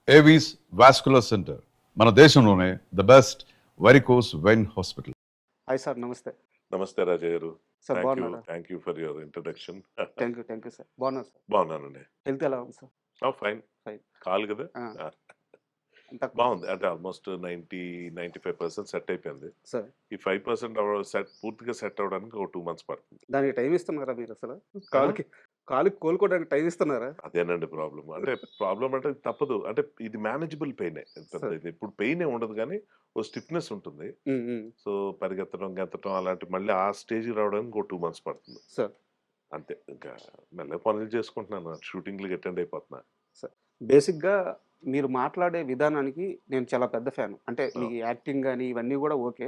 Avis vascular centre మన దేశంలోనే the best varicose vein hospital. Hi sir, నమస్తే. నమస్తే రాజా గారు. సార్ బాగున్నారా? Thank you for your introduction. Thank you sir. బాగున్నారు సార్. బాగున్నానండి. హెల్త్ ఎలా ఉంది సార్? ఫైన్. ఫైన్. కాల్ కదా. ఆ, ఆ, అంతా బాగుంది. అంటే ఆల్మోస్ట్ 95% సెట్ అయిపోయింది. సార్, ఈ 5% సెట్ పూర్తిగా సెట్ అవ్వడానికి ఒక 2 months పడుతుంది. దానికి టైం ఇస్తున్నారా మీరు అసలు? కాలుకి కోలుకోవడానికి టైం ఇస్తున్నారా? అదేనండి ప్రాబ్లం. అంటే ప్రాబ్లం అంటే తప్పదు. అంటే ఇది మేనేజబుల్ పెయినే. సార్. ఇది ఇప్పుడు పెయిన్ ఉండదు కానీ ఓ స్టిఫ్నెస్ ఉంటుంది. ఉమ్, ఉమ్. సో పరిగెత్తడం గెత్తడం అలాంటి మళ్ళీ ఆ స్టేజ్ రావడానికి ఒక 2 months పడుతుంది. సార్, అంతే. ఇంకా మెల్లగా పనులు చేసుకుంటున్నాను. షూటింగ్లకి అటెండ్ అయిపోతున్నా. సార్, బేసిక్గా మీరు మాట్లాడే విధానానికి నేను చాలా పెద్ద ఫ్యాన్. అంటే మీ యాక్టింగ్ కానీ ఇవన్నీ కూడా ఓకే.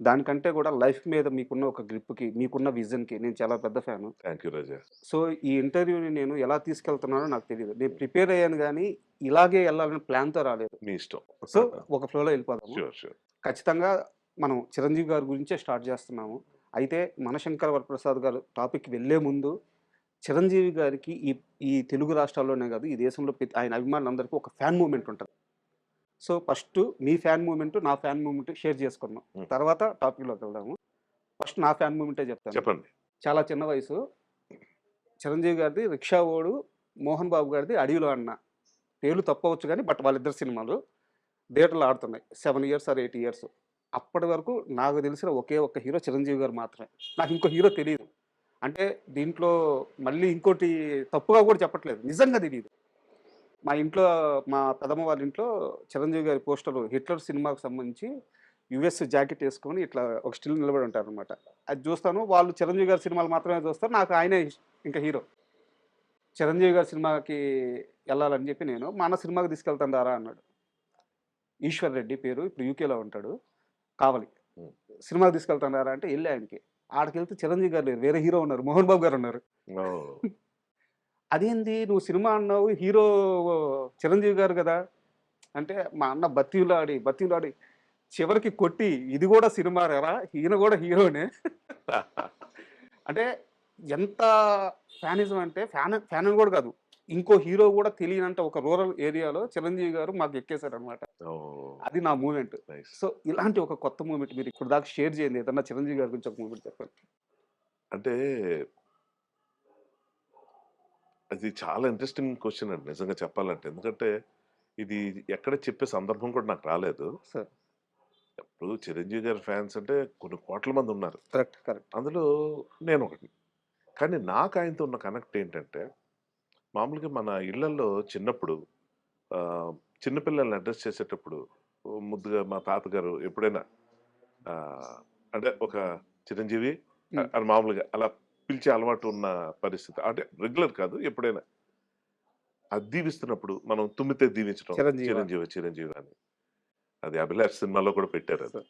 దానికంటే కూడా లైఫ్ మీద మీకున్న ఒక గ్రిప్కి, మీకున్న విజన్కి నేను చాలా పెద్ద fan. Thank you Raja. So ఈ ఇంటర్వ్యూని నేను ఎలా తీసుకెళ్తున్నానో నాకు తెలియదు. నేను ప్రిపేర్ అయ్యాను కానీ ఇలాగే వెళ్ళాలని ప్లాన్తో రాలేదు. మీ ఇష్టం. సో ఒక ఫ్లోలో వెళ్ళిపోదాము. షూర్. ఖచ్చితంగా మనం చిరంజీవి గారి గురించే స్టార్ట్ చేస్తున్నాము. అయితే మనశంకర వరప్రసాద్ గారు టాపిక్‌కి వెళ్ళే ముందు చిరంజీవి గారికి ఈ ఈ తెలుగు రాష్ట్రాల్లోనే కాదు, ఈ దేశంలో ఆయన అభిమానులందరికీ ఒక ఫ్యాన్ మూవ్‌మెంట్ ఉంటది. సో ఫస్ట్ మీ ఫ్యాన్ మూవ్‌మెంట్, నా ఫ్యాన్ మూవ్‌మెంట్ షేర్ చేసుకుందాం. తర్వాత టాపిక్‌లోకి వెళ్దాము. ఫస్ట్ నా ఫ్యాన్ మూవ్‌మెంటే చెప్తాను. చెప్పండి. చాలా చిన్న వయసు. చిరంజీవి గారిది 'రిక్షా ఓడు', మోహన్ బాబు గారిది 'అడవిలో అన్న'. పేర్లు తప్పవచ్చు కానీ బట్ వాళ్ళిద్దరు సినిమాలు థియేటర్‌లో ఆడుతున్నాయి. 7 ఇయర్స్ ఆర్ 8 ఇయర్స్. అప్పటి వరకు నాకు తెలిసిన ఒకే ఒక్క హీరో చిరంజీవి గారు మాత్రమే. నాకు ఇంకో హీరో తెలీదు. అంటే దీంట్లో మళ్ళీ ఇంకోటి తప్పుగా కూడా చెప్పట్లేదు. నిజంగా తెలీదు. మా ఇంట్లో మా పెదమ్మ వాళ్ళ ఇంట్లో చిరంజీవి గారి పోస్టరు హిట్లర్ సినిమాకు సంబంధించి యూఎస్ జాకెట్ వేసుకొని ఇట్లా ఒక స్టిల్ నిలబడి ఉంటారనమాట. అది చూస్తాను. వాళ్ళు చిరంజీవి గారి సినిమాలు మాత్రమే చూస్తారు. నాకు ఆయనే ఇంకా హీరో. చిరంజీవి గారి సినిమాకి వెళ్ళాలని చెప్పి నేను మా అన్న సినిమాకి తీసుకెళ్తాను రారా అన్నాడు. ఈశ్వర్ రెడ్డి పేరు, ఇప్పుడు యూకేలో ఉంటాడు. కావలి. సినిమాకి తీసుకెళ్తాను రారా అంటే వెళ్ళి ఆయనకి. ఆడికెళ్తే చిరంజీవి గారు లేరు, వేరే హీరో ఉన్నారు, మోహన్ బాబు గారు ఉన్నారు. అదేంది నువ్వు సినిమా అన్నావు, హీరో చిరంజీవి గారు కదా అంటే మా అన్న బతిలాడి చివరికి కొట్టి ఇది కూడా సినిమా రా, ఈయన కూడా హీరోనే. అంటే ఎంత ఫ్యానిజం అంటే ఫ్యాన్ అని కూడా కాదు, ఇంకో హీరో కూడా తెలియనంత ఒక రూరల్ ఏరియాలో చిరంజీవి గారు మాకు ఎక్కేశారనమాట. అది నా మూమెంట్. సో ఇలాంటి ఒక కొత్త మూమెంట్ మీరు ఇప్పుడు దాకా షేర్ చేయండి. ఏదన్నా చిరంజీవి గారి గురించి ఒక మూమెంట్ చెప్పండి. అంటే అది చాలా ఇంట్రెస్టింగ్ క్వశ్చన్ అండి నిజంగా చెప్పాలంటే. ఎందుకంటే ఇది ఎక్కడ చెప్పే సందర్భం కూడా నాకు రాలేదు. సార్, ఇప్పుడు చిరంజీవి గారి ఫ్యాన్స్ అంటే కొన్ని కోట్ల మంది ఉన్నారు. కరెక్ట్. అందులో నేను ఒకటి. కానీ నాకు ఆయనతో ఉన్న కనెక్ట్ ఏంటంటే మామూలుగా మన ఇళ్లలో చిన్నప్పుడు చిన్నపిల్లల్ని అడ్రస్ చేసేటప్పుడు ముద్దుగా మా తాతగారు ఎప్పుడైనా అంటే ఒక చిరంజీవి అని మామూలుగా అలా పిలిచే అలవాటు ఉన్న పరిస్థితి. అంటే రెగ్యులర్ కాదు, ఎప్పుడైనా అది దీవిస్తున్నప్పుడు మనం తుమ్మితే దీవించడం చిరంజీవి అని. అది అభిలాష్ సినిమాలో కూడా పెట్టారు అది.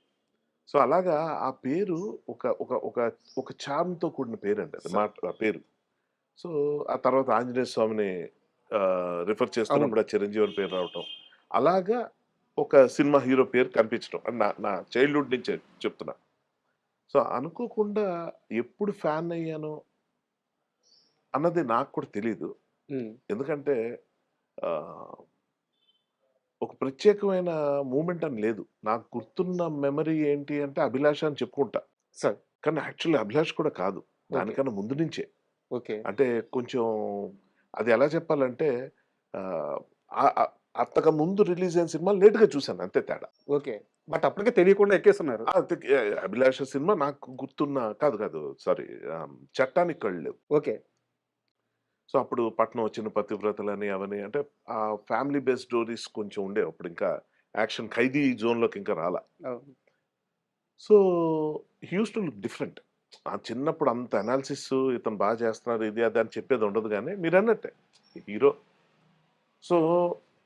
సో అలాగా ఆ పేరు ఒక ఒక ఒక ఒక చార్మ్తో కూడిన పేరు అండి అది ఆ పేరు. సో ఆ తర్వాత ఆంజనేయ స్వామిని రిఫర్ చేస్తున్నప్పుడు ఆ చిరంజీవి అని పేరు రావటం, అలాగా ఒక సినిమా హీరో పేరు కనిపించడం అని నా చైల్డ్హుడ్ నుంచి చెప్తున్నా. సో అనుకోకుండా ఎప్పుడు ఫ్యాన్ అయ్యానో అన్నది నాకు కూడా తెలీదు. ఎందుకంటే ఒక ప్రత్యేకమైన మూమెంట్ అని లేదు. నాకు గుర్తున్న మెమరీ ఏంటి అంటే అభిలాష అని చెప్పుకుంటా సార్. కానీ యాక్చువల్లీ అభిలాష్ కూడా కాదు, దానికన్నా ముందు నుంచే. ఓకే. అంటే కొంచెం అది ఎలా చెప్పాలంటే అంతకు ముందు రిలీజ్ అయిన సినిమా లేట్ గా చూసాను, అంతే తేడా. ఓకే. బట్ అప్పటికే తెలియకుండా ఎక్కేస్తున్నారు. అభిలాష సినిమా నాకు గుర్తున్న కాదు సారీ, చట్టానికి కళ్ళు లేవు. ఓకే. సో అప్పుడు పట్నం వచ్చిన పతివ్రతలని అవని అంటే ఆ ఫ్యామిలీ బేస్డ్ స్టోరీస్ కొంచెం ఉండే. అప్పుడు ఇంకా యాక్షన్ ఖైదీ జోన్లోకి ఇంకా రాలా. So hues to look different. ఆ చిన్నప్పుడు అంత అనాలిసిస్ ఇతను బాగా చేస్తున్నారు ఇది అది అని చెప్పేది ఉండదు, కానీ మీరు అన్నట్టే హీరో. సో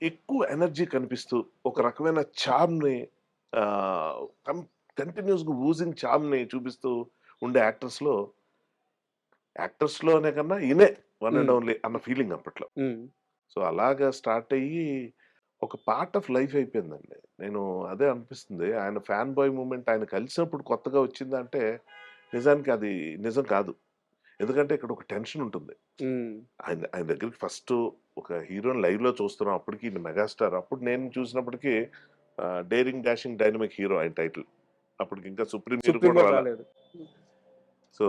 ఎక్కువ ఎనర్జీ కనిపిస్తూ ఒక రకమైన చార్మ్ని కంటిన్యూస్గా ఊజింగ్ చార్మ్ని చూపిస్తూ ఉండే యాక్టర్స్లోనే కన్నా ఈయనే వన్ అండ్ ఓన్లీ అన్న ఫీలింగ్ అప్పట్లో. సో అలాగా స్టార్ట్ అయ్యి ఒక పార్ట్ ఆఫ్ లైఫ్ అయిపోయిందండి. నేను అదే అనిపిస్తుంది, ఆయన ఫ్యాన్ బాయ్ మూమెంట్ ఆయన కలిసినప్పుడు కొత్తగా వచ్చిందంటే నిజానికి అది నిజం కాదు. ఎందుకంటే ఇక్కడ ఒక టెన్షన్ ఉంటుంది. హ్మ్. ఆయన దగ్గరికి ఫస్ట్ ఒక హీరోని లైవ్‌లో చూస్తున్నాం. అప్పటికి ఈయన మెగాస్టార్. అప్పుడు నేను చూసినప్పటికి 'డేరింగ్ డాషింగ్ డైనమిక్ హీరో' ఆయన టైటిల్. అప్పటికి ఇంకా 'సుప్రీం హీరో' సుప్రీం కూడా కూడా రాలా. రాలేదు. సో,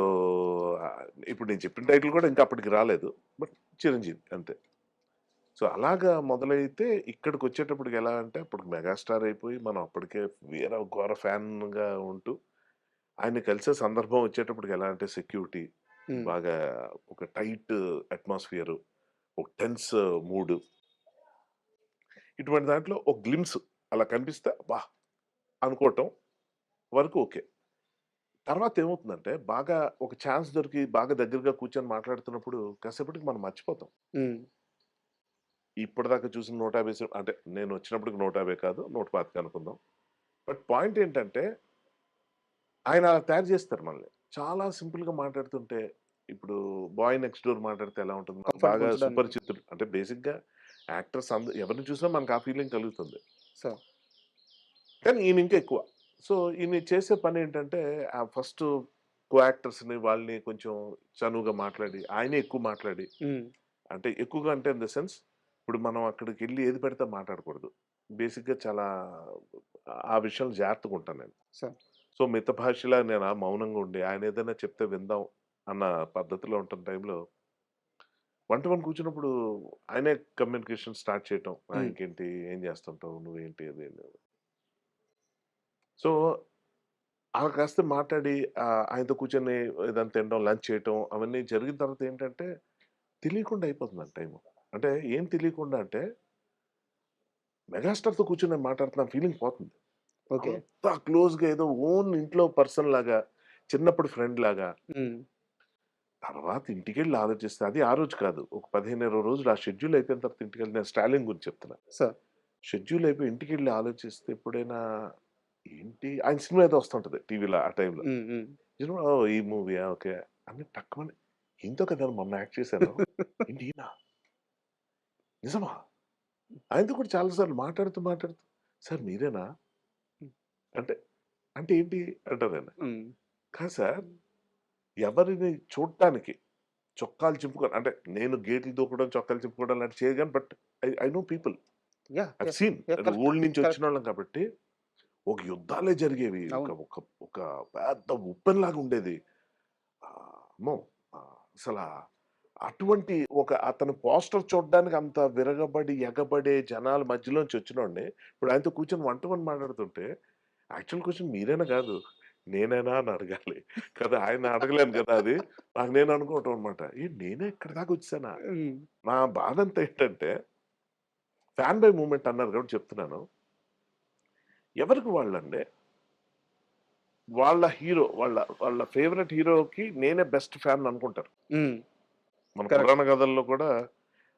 ఇప్పుడు నేను చెప్పిన టైటిల్ కూడా ఇంకా అప్పటికి రాలేదు. బట్ చిరంజీవి అంతే. సో, అలాగా మొదలైతే ఇక్కడికొచ్చేటప్పటికి ఎలా అంటే అప్పటికి మెగాస్టార్ అయిపోయి మనం అప్పటికే ఘోర ఫ్యాన్‌గా ఉంటూ ఆయన్ని కలిసే సందర్భం వచ్చేటప్పటికి ఎలా అంటే సెక్యూరిటీ హ్మ్. బాగా ఒక టైట్ అట్మాస్ఫియర్, ఒక టెన్స్ మూడ్ ఇటువంటి దాంట్లో ఒక గ్లిమ్స్ అలా కనిపిస్తే అబ్బా! అనుకోవటం వరకు ఓకే. తర్వాత ఏమవుతుందంటే బాగా ఒక ఛాన్స్ దొరికి బాగా దగ్గరగా కూర్చొని మాట్లాడుతున్నప్పుడు కాసేపటికి మనం మర్చిపోతాం. హ్మ్. ఇప్పటిదాకా చూసిన 150 అంటే నేను వచ్చినప్పటికి 150 కాదు 125 అనుకుందాం. బట్ పాయింట్ ఏంటంటే ఆయన అలా తయారు చేస్తారు మనల్ని. చాలా సింపుల్‌గా మాట్లాడుతుంటే ఇప్పుడు 'బాయ్ నెక్స్ట్ డోర్' మాట్లాడితే ఎలా ఉంటుంది? మనకు కంఫర్ట్‌గా బాగా ఉంచడానికి. సుపరిచితులు అంటే బేసిక్‌గా యాక్టర్స్ ఎవరిని చూసినా మనకు ఆ ఫీలింగ్ కలుగుతుంది. సో కానీ ఈయన ఇంకా ఎక్కువ. సో, ఈయన చేసే పనేంటంటే ఫస్ట్ కో యాక్టర్స్‌ని వాళ్ళని కొంచెం చనువుగా మాట్లాడి, ఆయనే ఎక్కువ మాట్లాడి హ్మ్. అంటే ఎక్కువగా అంటే ఇన్ ద సెన్స్ ఇప్పుడు మనం అక్కడికెళ్ళి ఏది పెడితే మాట్లాడకూడదు. బేసిక్‌గా చాలా ఆ విషయంలో జాగ్రత్తగా ఉంటాను నేను. సో సో, మిత భాషిలా నేను మౌనంగా ఉండి ఆయన ఏదైనా చెప్తే విందాం అన్న పద్ధతిలో ఉంటున్న టైంలో 1 to 1 కూర్చున్నప్పుడు ఆయనే కమ్యూనికేషన్ స్టార్ట్ చేయటం. హ్మ్. ఇంకేంటి? ఏం చేస్తుంటావు? నువ్వేంటి? అది అని. సో, అలా కాస్త మాట్లాడి ఆయనతో కూర్చొని ఏదైనా తినడం, లంచ్ చేయటం అవన్నీ జరిగిన తర్వాత ఏంటంటే తెలియకుండా అయిపోతుందండి టైము. అంటే ఏం తెలియకుండా అంటే మెగాస్టార్‌తో కూర్చొని నేను మాట్లాడుతున్న ఫీలింగ్ పోతుంది. ఓకే. అంత క్లోజ్‌గా ఏదో ఓన్ ఇంట్లో పర్సన్ లాగా, చిన్నప్పుడు ఫ్రెండ్ లాగా. హ్మ్. తర్వాత ఇంటికెళ్ళి ఆలోచిస్తే అది ఆ రోజు కాదు. ఒక 15, 20 రోజులు ఆ షెడ్యూల్ అయిపోయిన తర్వాత ఇంటికెళ్ళి నేను 'స్టాలిన్' గురించి చెప్తున్నా. సో షెడ్యూల్ అయిపోయి ఇంటికెళ్ళి ఆలోచిస్తే ఎప్పుడైనా ఏంటి ఆయన సినిమా ఏదో వస్తుంటది టీవీలో ఆ టైంలో. హ్మ్. హ్మ్. ఓహ్! ఈ మూవీయా? ఓకే. అని టక్కుమని ఈయనతో కదా మొన్న యాక్ట్ చేశాను. ఏంటి ఈయనా? నిజమా? ఆయనతో కూడా చాలా సార్లు మాట్లాడుతూ సార్ మీరేనా? అంటే, అంటే ఏంటి అంటారాయన. హ్మ్. కాదు సార్ ఎవరిని చూడటానికి చొక్కాలు చింపుకొని అంటే నేను గేట్లు దూకడం, చొక్కాలు చింపుకోవడం లాంటివి చేయను. But I know people. Yeah! I've yeah! Seen yeah! Correct. ఊళ్ళ నుంచి కరెక్ట్. వచ్చినోళ్ళం కాబట్టి ఒక యుద్ధాలే జరిగేవి. ఒక అవును. ఒక ఒక పెద్ద ఉప్పెనలాగా ఉండేది. అమ్మో! అసలా అటువంటి ఒక అతను పోస్టర్ చూడ్డానికి అంత విరగబడి, ఎగబడే జనాల మధ్యలోంచి వచ్చినోడిని, ఇప్పుడు ఆయనతో కూర్చొని 1 to 1 మాట్లాడుతుంటే, యాక్చువల్ క్వెషన్ మీరేనా కాదు, నేనేనా అని అడగాలి. కదా! ఆయన్ని అడగలేను కదా అది. నాకు నేను అనుకోవటం అనమాట. నేనే ఇక్కడి దాకా వచ్చేసానా? హ్మ్. నా బాధంతా ఏంటంటే, ఫ్యాన్ బాయ్ మూవ్‌మెంట్ అన్నారు కాబట్టి చెప్తున్నాను. ఎవరికి వాళ్ళండి వాళ్ళ హీరో వాళ్ళ ఫేవరెట్ హీరోకి నేనే బెస్ట్ ఫ్యాన్ అనుకుంటారు. హ్మ్. మన కరెక్ట్. పురాణ కథల్లో కూడా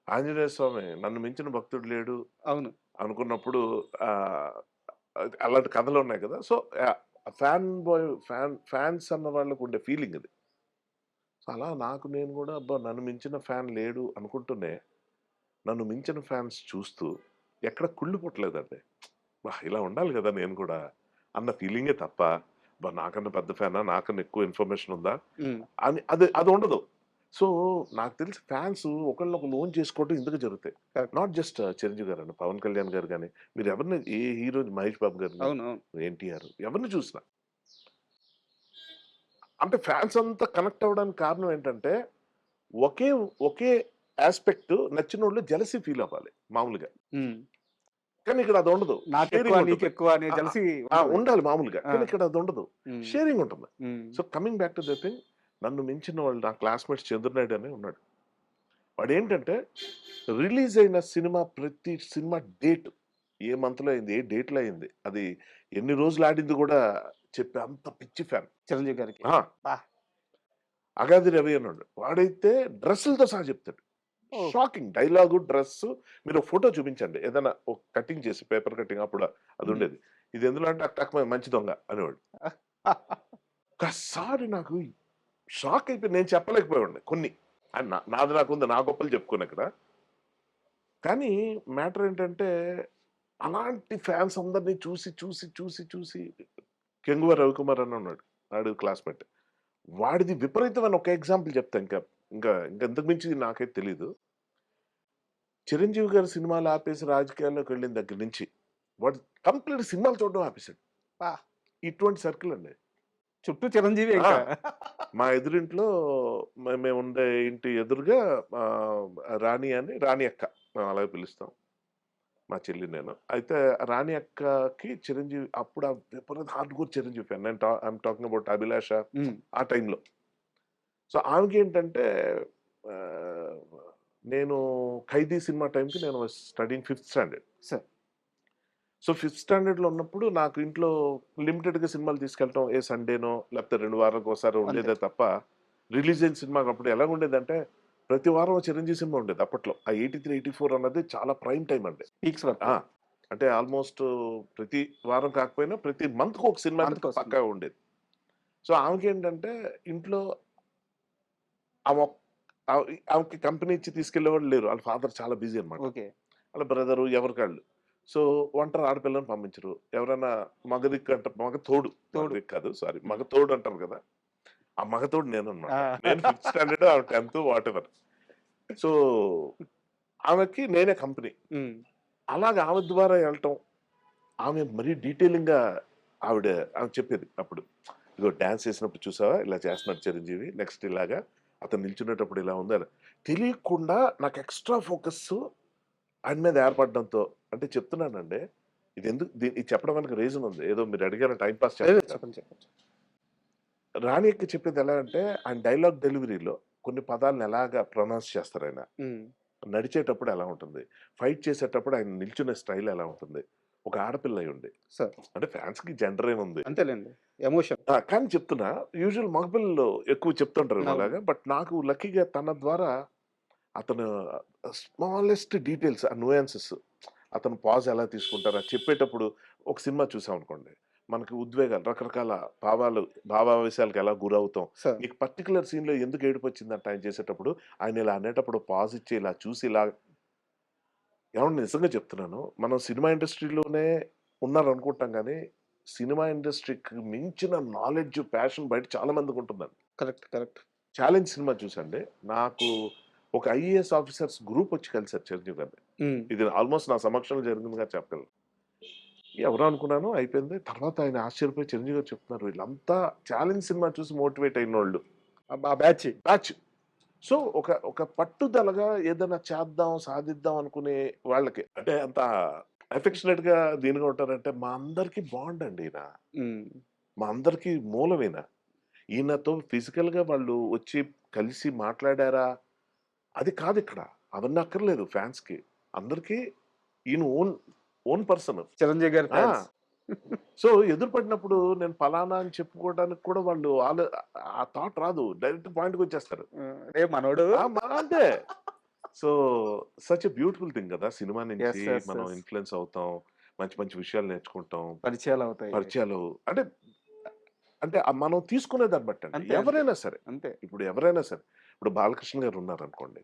ఆంజనేయ స్వామి నన్ను మించిన భక్తుడు లేడు అవును. అనుకున్నప్పుడు ఆహ్, అలాంటి కథలున్నాయి కదా! సో, ఫ్యాన్ బాయ్ ఫ్యాన్స్ అన్న వాళ్ళకి ఉండే ఫీలింగ్ అది. సో, అలా నాకు నేను కూడా అబ్బా! నన్ను మించిన ఫ్యాన్ లేడు అనుకుంటూనే, నన్ను మించిన ఫ్యాన్స్ చూస్తూ ఎక్కడ కుళ్ళు పుట్టలేదండి. ఇలా ఉండాలి కదా నేను కూడా అన్న ఫీలింగే తప్ప, నాకన్నా పెద్ద ఫ్యానా? నాకన్నా ఎక్కువ ఇన్ఫర్మేషన్ ఉందా? హ్మ్. అని అది ఉండదు. సో, నాకు తెలిసి ఫాన్స్ ఒకళ్ళనొకళ్ళు ఓన్ చేసుకోవడం ఇందుకే జరుగుతాయి. కరెక్ట్. నాట్ జస్ట్ చిరంజీవి గారండి. పవన్ కళ్యాణ్ గారు గాని, మీరు ఎవరిని ఏ హీరో మహేష్ బాబు గారిని, అవును. అవును. ఎన్టీఆర్ ఎవరిని చూసినా. అంటే ఫాన్స్ అంతా కనెక్ట్ అవ్వడానికి కారణం ఏంటంటే, ఒకే ఒకే యాస్పెక్ట్ నచ్చినోళ్ళు జెలసీ ఫీల్ అవ్వాలి మామూలుగా. హ్మ్. కానీ ఇక్కడ అది ఉండదు. నాకెక్కువ, షేరింగ్ ఉంటది. నీకెక్కువ అనే ఆ! ఆ! జెలసీ ఆ! ఉంటది. ఉండాలి మామూలుగా. ఆ! కానీ ఇక్కడ అది ఉండదు. హ్మ్. షేరింగ్ ఉంటుంది. హ్మ్. So, coming back to the thing నన్ను మించిన వాళ్ళు నా క్లాస్‌మేట్స్ చంద్రనాయుడు అని ఉన్నాడు. వాడేంటంటే రిలీజ్ అయిన సినిమా ప్రతి సినిమా డేట్ ఏ మంత్‌లో అయింది, ఏ డేట్‌లో అయింది, అది ఎన్ని రోజులు ఆడింది గూడా చెప్పే అంత పిచ్చి ఫ్యాన్. చిరంజీవి గారికి. ఆ! అబ్బా! అగాధి రవి అన్నాడు. వాడైతే డ్రెస్సులతో సహా చెప్తాడు. ఓహ్! షాకింగ్ డైలాగు, డ్రెస్సు మీరు ఒక ఫోటో చూపించండి. ఏదైనా ఒక కటింగ్ చేసి పేపర్ కటింగ్ అప్పుడు హ్మ్. అదుండేది. ఇది ఎందులో అంటే టక్ మంచి దొంగ అనేవాడు. ఒక్కసారి నాకు షాక్ అయిపోయి నేను చెప్పలేకపోయేవాడిని కొన్ని. నాది నాకుంది. నా గొప్పలు చెప్పుకోనిక్కడ. కానీ మ్యాటర్ ఏంటంటే, అలాంటి ఫ్యాన్స్ అందరిని చూసి 'కెంగువ రవికుమార్' అని ఉన్నాడు. ఆడు క్లాస్‌మేట్. వాడిది విపరీతమైన ఒక ఎగ్జాంపుల్ చెప్తా ఇంకా. ఇంకా ఇంకా ఇంతకు మించి నాకైతే తెలీదు. చిరంజీవి గారి సినిమాలు ఆపేసి రాజకీయాల్లోకి వెళ్ళిన దగ్గర నుంచి వాడు కంప్లీట్ సినిమాలు చూడడం ఆపేసాడు. బా! ఇటువంటి సర్కిల్ అండి. చుట్టూ చిరంజీవి ఆ! ఇంకా. మా ఎదురింట్లో మేముండే ఇంటి ఎదురుగా రాణి అని రాణి అక్క మేము అలాగే పిలుస్తాం. మా చెల్లి నేను. అయితే రాణి అక్కకి చిరంజీవి అప్పుడు ఆ విపరీత hardcore Chiranjeevi fan. I'm talking about 'Abhilasha' hmm. ఆ టైంలో. సో, ఆమెకేంటంటే ఆహ్, నేను 'ఖైదీ' సినిమా టైంకి నేను studying fifth standard. Sir. So, fifth స్టాండర్డ్‌లో ఉన్నప్పుడు నాకు ఇంట్లో లిమిటెడ్‌గా సినిమాలు తీసుకెళ్ళటం ఏ సండేనో లేకపోతే 2 వారాలకోసారో అంతే. ఉండేదే తప్ప, రిలీజ్ అయిన సినిమాకి అప్పుడు ఎలాగుండేదంటే ప్రతి వారం ఓ చిరంజీవి సినిమా ఉండేది అప్పట్లో. ఆ 83, 84 అన్నది చాలా ప్రైమ్ టైమ్ అండి. పీక్స్ వరకు. ఆ! అంటే ఆల్‌మోస్ట్ ప్రతి వారం కాకపోయినా ప్రతి మంత్‌కి ఒక సినిమా అయితే మంత్‌కో సినిమా. పక్కాగా ఉండేది. సో, ఆమెకేంటంటే ఇంట్లో ఆమె ఆమెకి కంపెనీ ఇచ్చి తీసుకెళ్ళేవాళ్ళు లేరు. ఆళ్ళ ఫాదర్ చాలా బిజీ అన్నమాట. ఓకే. వాళ్ళ బ్రదరు ఎవరికాళ్ళు. సో, ఒంటరి ఆడపిల్లని పంపించరు. ఎవరైనా మగ దిక్కు అంటారు. మగ తోడు. మగ తోడు. దిక్కు కాదు సారీ. మగ తోడు అంటారు కదా! ఆ మగ తోడు నేనన్నమాట. ఆ! నేను ఫిఫ్త్ స్టాండర్డ్ ఆమె 10థ్ వాటెవర్. సో, ఆమెకి నేనే కంపెనీ. హ్మ్. అలాగా ఆమె ద్వారా ఎళ్ళటం, ఆమె మరీ డీటెయిలింగ్‌గా ఆవిడ ఆమె చెప్పేది అప్పుడు. ఇదిగో డాన్స్ చేసినప్పుడు చూసావా? ఇలా చేస్తున్నాడు చిరంజీవి. నెక్స్ట్ ఇలాగా అతను నిల్చునేటప్పుడు ఇలా ఉంది అని. తెలియకుండా నాకు ఎక్స్‌ట్రా ఫోకస్సు ఆయన మీద ఏర్పడడంతో అంటే చెప్తున్నానండి. ఇది చెప్పడం వెనక రీజన్ ఉంది. ఏదో మీరు అడిగారు టైమ్ పాస్ లేదు చెప్పట్లేదు. చెప్పండి. చెప్పండి. రాణి అక్క చెప్పేది ఎలా అంటే ఆయన డైలాగ్ డెలివరీలో కొన్ని పదాలను ఎలాగా ప్రొనౌన్స్ చేస్తారాయన. హ్మ్. నడిచేటప్పుడు ఎలా ఉంటుంది? ఫైట్ చేసేటప్పుడు ఆయన నిల్చునే స్టైల్ ఎలా ఉంటుంది? ఒక ఆడపిల్ల అయ్యుండి. సార్. అంటే ఫ్యాన్స్‌కి జెండర్ ఏముంది? అంతేలెండి. ఎమోషన్. కానీ చెప్తున్నా యూజువల్ మగపిల్లలు ఎక్కువ చెప్తుంటారేమో అవును. అలాగా. బట్ నాకు లక్కీగా తన ద్వారా అతను స్మాలెస్ట్ డీటెయిల్స్ ఆ నుయాన్సెస్ అతను పాజ్ ఎలా తీసుకుంటారు అది చెప్పేటప్పుడు ఒక సినిమా చూసామనుకోండి. మనకి ఉద్వేగాలు రకరకాల భావావేశాలకు ఎలా గురవుతాం. సార్. నీకు పర్టిక్యులర్ సీన్‌లో ఎందుకు ఏడుపొచ్చిందంట ఆయన చేసేటప్పుడు, ఆయన ఇలా అనేటప్పుడు పాజ్ ఇచ్చి ఇలా చూసి ఇలా ఏవండీ నిజంగా చెప్తున్నాను. మనం సినిమా ఇండస్ట్రీలోనే ఉన్నారనుకుంటాం గానీ, సినిమా ఇండస్ట్రీకి మించిన నాలెడ్జ్, ప్యాషన్ బయట చాలా మందికుంటుందండి. కరెక్ట్. కరెక్ట్. 'ఛాలెంజ్' సినిమా చూసండి. నాకు ఒక ఐఏఎస్ ఆఫీసర్స్ గ్రూప్ వచ్చి కలిసారు చిరంజీవి గారిని. హ్మ్. ఇది ఆల్‌మోస్ట్ నా సమక్షంలో జరిగిందిగా చెప్పగలను. ఎవరో అనుకున్నాను అయిపోయింది. తర్వాత ఆయన ఆశ్చర్యపోయి చిరంజీవి గారు చెప్తున్నారు. వీళ్ళంతా 'ఛాలెంజ్' సినిమా చూసి మోటివేట్ అయినోళ్ళు. ఆ బ్యాచ్. బ్యాచ్. సో, ఒక పట్టుదలగా ఏదైనా చేద్దాం, సాధిద్దాం అనుకునే వాళ్ళకి అంటే అంత అఫెక్షనేట్‌గా దీనిగా ఉంటారంటే మా అందరికి బాండ్ అండి ఈయన. హ్మ్. మా అందరికి మూలం ఈయన. ఈయనతో ఫిజికల్‌గా వాళ్ళు వచ్చి కలిసి మాట్లాడారా? అది కాదిక్కడ. అవన్నీ అక్కర్లేదు ఫ్యాన్స్‌కి. అందరికి ఈయన ఓన్ పర్సన్. చిరంజీవి గారి ఆ! ఫ్యాన్స్. సో, ఎదురు పడినప్పుడు నేను పలానా అని చెప్పుకోవడానికి కూడా వాళ్ళు ఆ థాట్ రాదు. డైరెక్ట్ పాయింట్‌కొచ్చేస్తారు. రేపు మనోడు. అంతే. So, such a beautiful thing గదా! సినిమా నుంచి యెస్. యెస్. మనం యెస్. ఇన్‌ఫ్లూయెన్స్ అవుతాం. మంచి మంచి విషయాలు నేర్చుకుంటాం. పరిచయాలవుతాయి. పరిచయాలు అంటే, అంటే మనం తీసుకునే దాన్ని బట్టండి. అంతే. అంతే. ఎవరైనా సరే. అంతే. ఇప్పుడు ఎవరైనా సరే. ఇప్పుడు బాలకృష్ణ గారు ఉన్నారనుకోండి.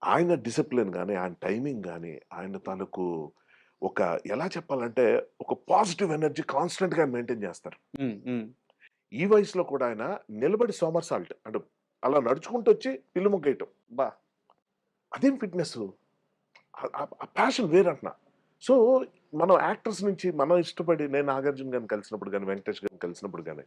ఆయన డిసిప్లిన్ గాని, ఆయన టైమింగ్ గాని, ఆయన తాలూకు ఒక ఎలా చెప్పాలంటే, ఒక పాజిటివ్ ఎనర్జీ కాన్స్టెంట్‌గా మెయింటైన్ చేస్తారు. హ్మ్. హ్మ్. ఈ వయసులో కూడా ఆయన నిలబడి సోమర్సాల్ట్ అంటే అలా నడుచుకుంటూ వచ్చి పిల్లి మొగ్గేయటం. అబ్బా! అదేం ఫిట్‌నెస్సు. ఆ ప్యాషన్ వేరంటున్నా. సో, మనం యాక్టర్స్ నుంచి మనం ఇష్టపడి నేను 'నాగార్జున' గారిని కలిసినప్పుడు గాని, 'వెంకటేష్' గారిని కలిసినప్పుడు గాని,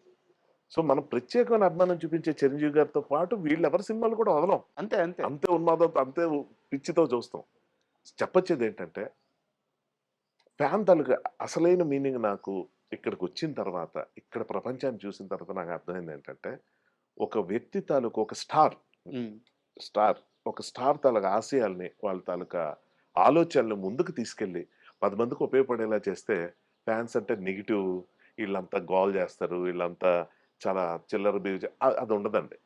సో, మనం ప్రత్యేకమైన అభిమానం చూపించే 'చిరంజీవి' గారితో పాటు వీళ్ళెవరి సినిమాలు కూడా వదలం. అంతే. అంతే. అంతే ఉన్మాదంతో, అంతే పిచ్చితో చూస్తాం. చెప్పొచ్చేదేంటంటే, ఫ్యాన్ తాలూకా అసలైన మీనింగ్ నాకు ఇక్కడికొచ్చిన తర్వాత, ఇక్కడ ప్రపంచాన్ని చూసిన తర్వాత నాకు అర్థమైందేంటంటే, ఒక వ్యక్తి తాలూకు ఒక హ్మ్. స్టార్ ఒక స్టార్ తాలూకా ఆశయాల్ని, వాళ్ళ తాలూకా ఆలోచనలు ముందుకు తీసుకెళ్ళి 10 మందికి ఉపయోగపడేలా చేస్తే, ఫ్యాన్స్ అంటే నెగెటివ్ ఈళ్ళంతా గోల చేస్తారు. ఈళ్ళంతా చాలా చిల్లర బిహేవ్ అదుండదండి.